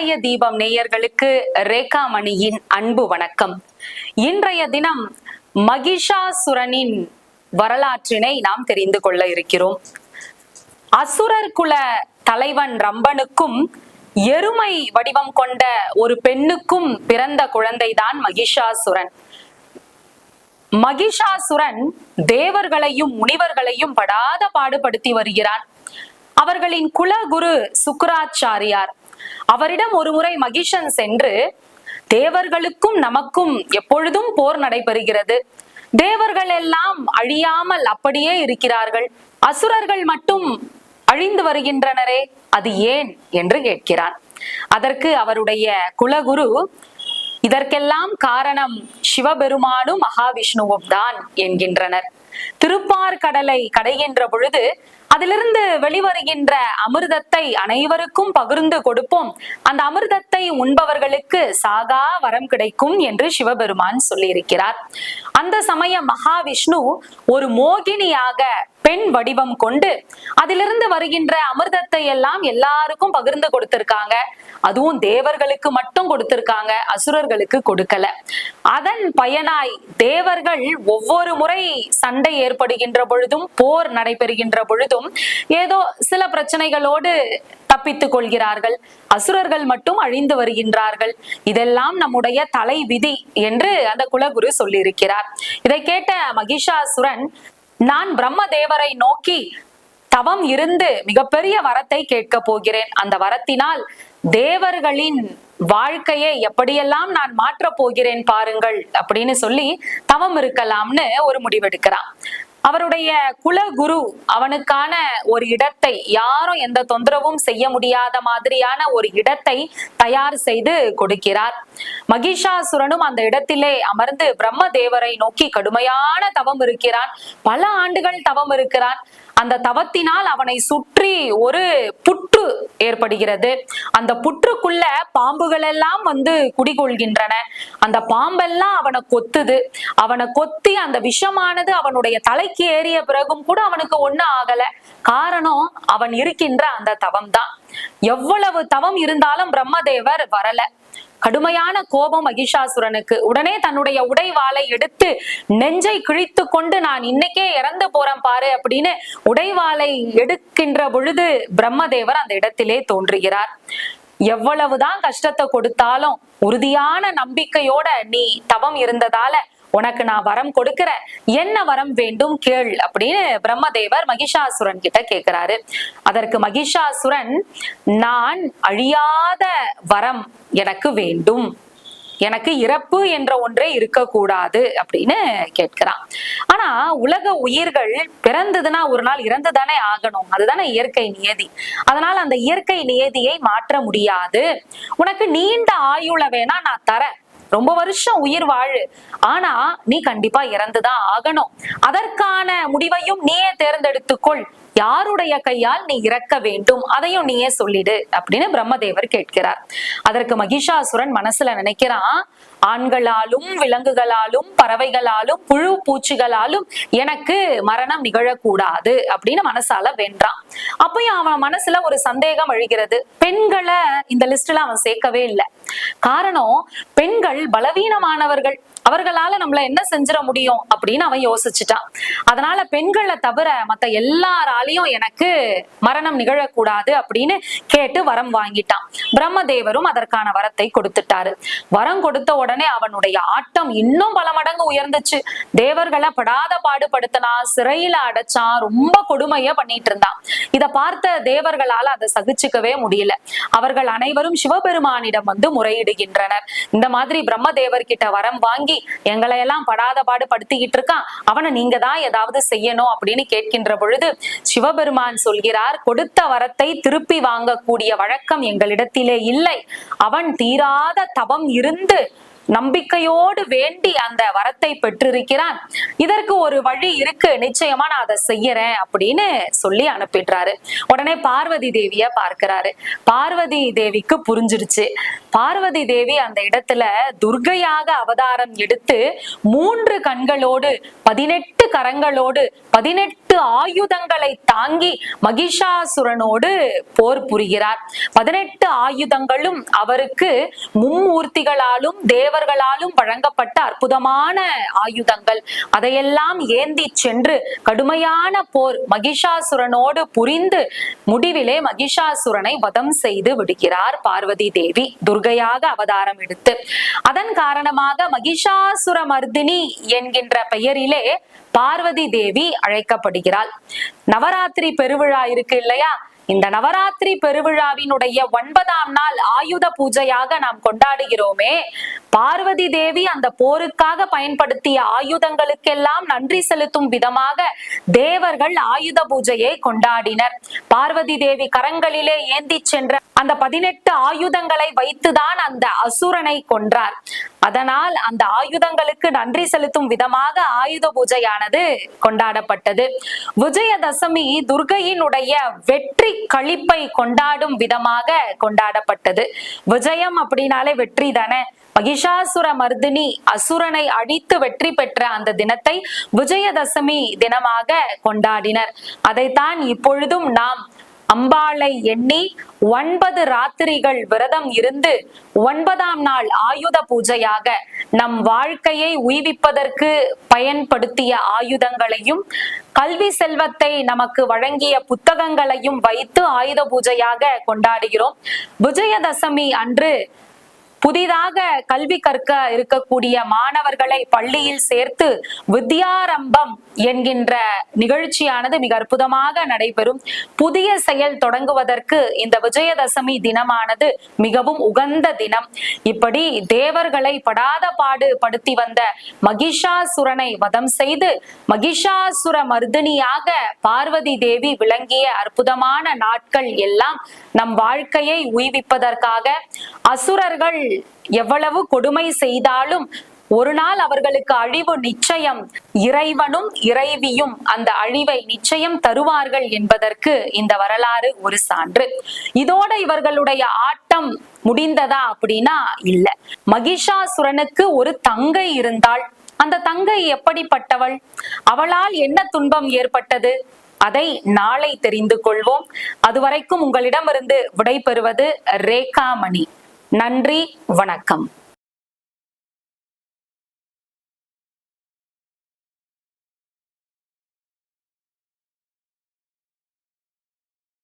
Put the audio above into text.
ஆலய தீபம் நேயர்களுக்கு ரேகா மணியின் அன்பு வணக்கம். இன்றைய தினம் மகிஷாசுரனின் வரலாற்றினை நாம் தெரிந்து கொள்ள இருக்கிறோம். அசுரர் குல தலைவன் ரம்பனுக்கும் எருமை வடிவம் கொண்ட ஒரு பெண்ணுக்கும் பிறந்த குழந்தைதான் மகிஷாசுரன். மகிஷாசுரன் தேவர்களையும் முனிவர்களையும் படாத பாடுபடுத்தி வருகிறான். அவர்களின் குலகுரு சுக்கிராச்சாரியார். அவரிடம் ஒருமுறை மகிஷன் சென்று, தேவர்களுக்கும் நமக்கும் எப்பொழுதும் போர் நடைபெறுகிறது, தேவர்கள் எல்லாம் அழியாமல் அப்படியே இருக்கிறார்கள், அசுரர்கள் மட்டும் அழிந்து வருகின்றனரே, அது ஏன் என்று கேட்கிறான். அதற்கு அவருடைய குலகுரு, இதற்கெல்லாம் காரணம் சிவபெருமானும் மகாவிஷ்ணுவும் தான் என்கின்றனர். திருப்பார்கடலை கடைகின்ற பொழுது அதிலிருந்து வெளிவருகின்ற அமிர்தத்தை அனைவருக்கும் பகிர்ந்து கொடுப்போம், அந்த அமிர்தத்தை உண்பவர்களுக்கு சாகா வரம் கிடைக்கும் என்று சிவபெருமான் சொல்லியிருக்கிறார். அந்த சமயம் மகாவிஷ்ணு ஒரு மோகினியாக பெண் வடிவம் கொண்டு அதிலிருந்து வருகின்ற அமிர்தத்தை எல்லாம் எல்லாருக்கும் பகிர்ந்து கொடுத்திருக்காங்க. அதுவும் தேவர்களுக்கு மட்டும் கொடுத்திருக்காங்க, அசுரர்களுக்கு கொடுக்கல. அதன் பயனாய் தேவர்கள் ஒவ்வொரு முறை சண்டை ஏற்படுகின்ற பொழுதும், போர் நடைபெறுகின்ற பொழுதும் ஏதோ சில பிரச்சனைகளோடு தப்பித்துக் கொள்கிறார்கள், அசுரர்கள் மட்டும் அழிந்து வருகின்றார்கள். இதெல்லாம் நம்முடைய தலை விதி என்று அந்த குலகுரு சொல்லியிருக்கிறார். இதை கேட்ட மகிஷாசுரன், நான் பிரம்மதேவரை நோக்கி தவம் இருந்து மிகப்பெரிய வரத்தை கேட்க போகிறேன், அந்த வரத்தினால் தேவர்களின் வாழ்க்கையை எப்படியெல்லாம் நான் மாற்ற போகிறேன் பாருங்கள் அப்படின்னு சொல்லி தவம் இருக்கலாம்னு ஒரு முடிவெடுக்கிறான். அவருடைய குலகுரு அவனுக்கான ஒரு இடத்தை, யாரும் எந்த தொந்தரவும் செய்ய முடியாத மாதிரியான ஒரு இடத்தை தயார் செய்து கொடுக்கிறார். மகிஷாசுரனும் அந்த இடத்திலே அமர்ந்து பிரம்மதேவரை நோக்கி கடுமையான தவம் இருக்கிறான். பல ஆண்டுகள் தவம் இருக்கிறான். அந்த தவத்தினால் அவனை சுற்றி ஒரு புற்று ஏற்படுகிறது. அந்த புற்றுக்குள்ள பாம்புகள் எல்லாம் வந்து குடிகொள்கின்றன. அந்த பாம்பெல்லாம் அவனை கொத்துது. அவனை கொத்தி அந்த விஷமானது அவனுடைய தலைக்கு ஏறிய பிறகும் கூட அவனுக்கு ஒண்ணும் ஆகல. காரணம், அவன் இருக்கின்ற அந்த தவம் தான். எவ்வளவு தவம் இருந்தாலும் பிரம்மதேவர் வரல. கடுமையான கோபம் மகிஷாசுரனுக்கு. உடனே தன்னுடைய உடைவாளை எடுத்து நெஞ்சை கிழித்து கொண்டு, நான் இன்னைக்கே இறந்து போறேன் பாரு அப்படின்னு உடைவாளை எடுக்கின்ற பொழுது பிரம்மதேவர் அந்த இடத்திலே தோன்றுகிறார். எவ்வளவுதான் கஷ்டத்தை கொடுத்தாலும் உறுதியான நம்பிக்கையோட நீ தவம் இருந்ததால உனக்கு நான் வரம் கொடுக்கிறேன், என்ன வரம் வேண்டும் கேள் அப்படின்னு பிரம்மதேவர் மகிஷாசுரன் கிட்ட கேட்கிறாரு. அதற்கு மகிஷாசுரன், நான் அழியாத வரம் எனக்கு வேண்டும், எனக்கு இறப்பு என்ற ஒன்றே இருக்கக்கூடாது அப்படின்னு கேட்கிறான். ஆனா உலக உயிர்கள் பிறந்ததுன்னா ஒரு நாள் இறந்துதானே ஆகணும், அதுதானே இயற்கை நியதி. அதனால அந்த இயற்கை நியதியை மாற்ற முடியாது. உனக்கு நீண்ட ஆயுள வேணா நான் தரேன், ரொம்ப வருஷம் உயிர் வாழு, ஆனா நீ கண்டிப்பா இறந்துதான் ஆகணும். அதற்கான முடிவையும் நீயே தேர்ந்தெடுத்துக்கொள், யாருடைய கையால் நீ இறக்க வேண்டும் அதையும் நீயே சொல்லிடு அப்படின்னு பிரம்மதேவர் கேட்கிறார். அதற்கு மகிஷாசுரன் மனசுல நினைக்கிறான், ஆண்களாலும் விலங்குகளாலும் பறவைகளாலும் புழு பூச்சிகளாலும் எனக்கு மரணம் நிகழக்கூடாது அப்படின்னு மனசால வேண்டான். அப்பயும் அவன் மனசுல ஒரு சந்தேகம் எழுகிறது. பெண்களை இந்த லிஸ்ட்ல அவன் சேர்க்கவே இல்லை. காரணம், பெண்கள் பலவீனமானவர்கள், அவர்களால நம்மள என்ன செஞ்சிட முடியும் அப்படின்னு அவன் யோசிச்சுட்டான். அதனால பெண்களை தவிர மத்த எல்லாராலையும் எனக்கு மரணம் நிகழக்கூடாது அப்படின்னு கேட்டு வரம் வாங்கிட்டான். பிரம்மதேவரும் அதற்கான வரத்தை கொடுத்துட்டாரு. வரம் கொடுத்த உடனே அவனுடைய ஆட்டம் இன்னும் பல மடங்கு உயர்ந்துச்சு. தேவர்களை படாத பாடுபடுத்தினான், சிறையில அடைச்சான், ரொம்ப கொடுமைய பண்ணிட்டு இருந்தான். இத பார்த்த தேவர்களால அதை சகிச்சுக்கவே முடியல. அவர்கள் அனைவரும் சிவபெருமானிடம் வந்து முறையிடுகின்றனர். இந்த மாதிரி பிரம்மதேவர் கிட்ட வரம் வாங்கி எங்களை எல்லாம் படாத பாடு படுத்திக்கிட்டு இருக்கான், அவனை நீங்க தான் ஏதாவது செய்யணும் அப்படின்னு கேட்கின்ற பொழுது சிவபெருமான் சொல்கிறார், கொடுத்த வரத்தை திருப்பி வாங்கக்கூடிய வழக்கம் எங்களிடத்திலே இல்லை. அவன் தீராத தவம் இருந்து நம்பிக்கையோடு வேண்டி அந்த வரத்தை பெற்றிருக்கிறான். இதற்கு ஒரு வழி இருக்கு, நிச்சயமா நான் அதை செய்யறேன் அப்படின்னு சொல்லி அனுப்பிடுறாரு. உடனே பார்வதி தேவிய பார்க்கிறாரு. பார்வதி தேவிக்கு புரிஞ்சிருச்சு. பார்வதி தேவி அந்த இடத்துல துர்க்கையாக அவதாரம் எடுத்து 3 கண்களோடு 18 கரங்களோடு 18 ஆயுதங்களை தாங்கி மகிஷாசுரனோடு போர் புரிகிறார். 18 ஆயுதங்களும் அவருக்கு மும்மூர்த்திகளாலும் தேவர்களாலும் வழங்கப்பட்ட அற்புதமான ஆயுதங்கள். அதையெல்லாம் ஏந்தி சென்று கடுமையான போர் மகிஷாசுரனோடு புரிந்து முடிவிலே மகிஷாசுரனை வதம் செய்து விடுகிறார் பார்வதி தேவி துர்க்கையாக அவதாரம் எடுத்து. அதன் காரணமாக மகிஷாசுர மர்தினி என்கின்ற பெயரிலே பார்வதி தேவி அழைக்கப்படுகிறாள். நவராத்திரி பெருவிழா இருக்கு இல்லையா? இந்த நவராத்திரி பெருவிழாவினுடைய 9ஆம் நாள் ஆயுத பூஜையாக நாம் கொண்டாடுகிறோமே. பார்வதி தேவி அந்த போருக்காக பயன்படுத்திய ஆயுதங்களுக்கெல்லாம் நன்றி செலுத்தும் விதமாக தேவர்கள் ஆயுத பூஜையை கொண்டாடினர். பார்வதி தேவி கரங்களிலே ஏந்தி சென்ற அந்த 18 ஆயுதங்களை வைத்துதான் அந்த அசுரனை கொன்றார். அதனால் அந்த ஆயுதங்களுக்கு நன்றி செலுத்தும் விதமாக ஆயுத பூஜையானது கொண்டாடப்பட்டது. விஜயதசமி துர்க்கையினுடைய வெற்றி களிப்பை கொண்டாடும் விதமாக கொண்டாடப்பட்டது. விஜயம் அப்படின்னாலே வெற்றி தானே. மகிஷாசுர மர்தினி அசுரனை அழித்து வெற்றி பெற்ற அந்த தினத்தை விஜயதசமி தினமாக கொண்டாடினர். அதைத்தான் இப்பொழுதும் நாம் அம்பாளை எண்ணி 9 ராத்திரிகள் விரதம் இருந்து 9ஆம் நாள் ஆயுத பூஜையாக நம் வாழ்க்கையை உய்விப்பதற்கு பயன்படுத்திய ஆயுதங்களையும் கல்வி செல்வத்தை நமக்கு வழங்கிய புத்தகங்களையும் வைத்து ஆயுத பூஜையாக கொண்டாடுகிறோம். விஜயதசமி அன்று புதிதாக கல்வி கற்க இருக்கக்கூடிய மாணவர்களை பள்ளியில் சேர்த்து வித்யாரம்பம் என்கின்ற நிகழ்ச்சியானது மிக அற்புதமாக நடைபெறும். புதிய செயல் தொடங்குவதற்கு இந்த விஜயதசமி தினமானது மிகவும் உகந்த தினம். இப்படி தேவர்களை படாத பாடு படுத்தி வந்த மகிஷாசுரனை வதம் செய்து மகிஷாசுர மர்தினியாக பார்வதி தேவி விளங்கிய அற்புதமான நாட்கள் எல்லாம் நம் வாழ்க்கையை உய்விப்பதற்காக. அசுரர்கள் எவ்வளவு கொடுமை செய்தாலும் ஒரு நாள் அவர்களுக்கு அழிவு நிச்சயம். இறைவனும் இறைவியும் அந்த அழிவை நிச்சயம் தருவார்கள் என்பதற்கு இந்த வரலாறு ஒரு சான்று. இதோட இவர்களுடைய ஆட்டம் முடிந்ததா அப்படின்னா இல்ல. மகிஷாசுரனுக்கு ஒரு தங்கை இருந்தாள். அந்த தங்கை எப்படிப்பட்டவள்? அவளால் என்ன துன்பம் ஏற்பட்டது? அதை நாளை தெரிந்து கொள்வோம். அதுவரைக்கும் உங்களிடமிருந்து விடை பெறுவது ரேகாமணி. நன்றி, வணக்கம்.